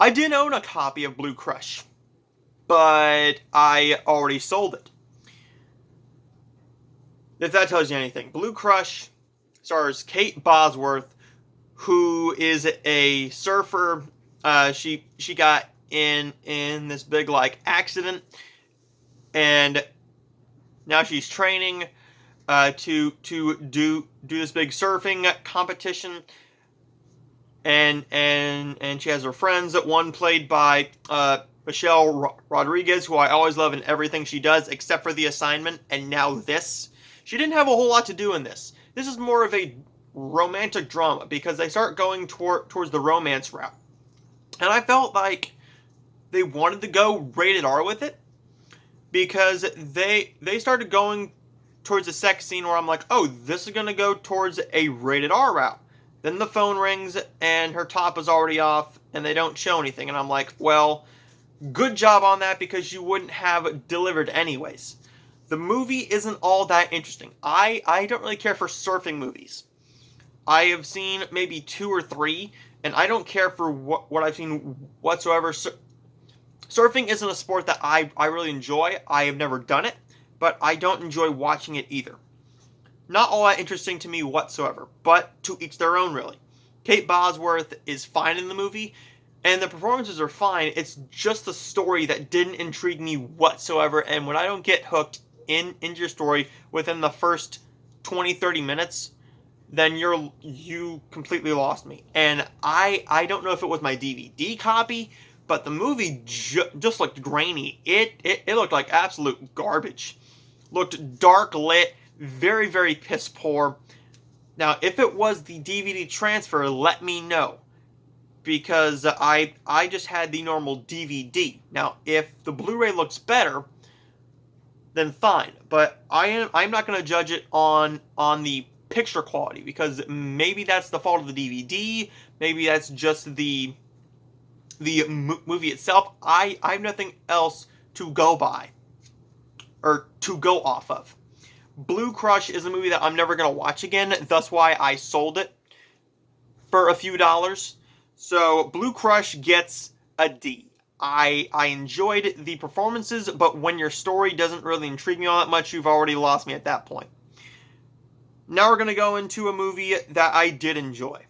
I did own a copy of Blue Crush, but I already sold it. If that tells you anything. Blue Crush stars Kate Bosworth, who is a surfer. She got in this big like accident, and now she's training to do this big surfing competition. And she has her friends. One played by Michelle Rodriguez, who I always love in everything she does, except for The Assignment, and now this. She didn't have a whole lot to do in this. This is more of a romantic drama because they start going towards the romance route, and I felt like they wanted to go rated R with it because they started going towards a sex scene where I'm like, oh, this is gonna go towards a rated R route. Then the phone rings and her top is already off and they don't show anything, and I'm like, well, good job on that because you wouldn't have delivered anyways. The movie isn't all that interesting. I don't really care for surfing movies. I have seen maybe 2 or 3, and I don't care for what I've seen whatsoever. Surfing isn't a sport that I really enjoy. I have never done it, but I don't enjoy watching it either. Not all that interesting to me whatsoever, but to each their own, really. Kate Bosworth is fine in the movie, and the performances are fine. It's just the story that didn't intrigue me whatsoever, and when I don't get hooked into your story within the first 20-30 minutes, then you completely lost me. And I don't know if it was my DVD copy, but the movie just looked grainy. It looked like absolute garbage. Looked dark lit, very, very piss poor. Now, if it was the DVD transfer, let me know, because I just had the normal DVD. Now, if the Blu-ray looks better, then fine. But I'm not going to judge it on the picture quality, because maybe that's the fault of the DVD. Maybe that's just the movie itself. I have nothing else to go by or to go off of. Blue Crush is a movie that I'm never going to watch again. That's why I sold it for a few dollars. So Blue Crush gets a D. I enjoyed the performances, but when your story doesn't really intrigue me all that much, you've already lost me at that point. Now we're going to go into a movie that I did enjoy.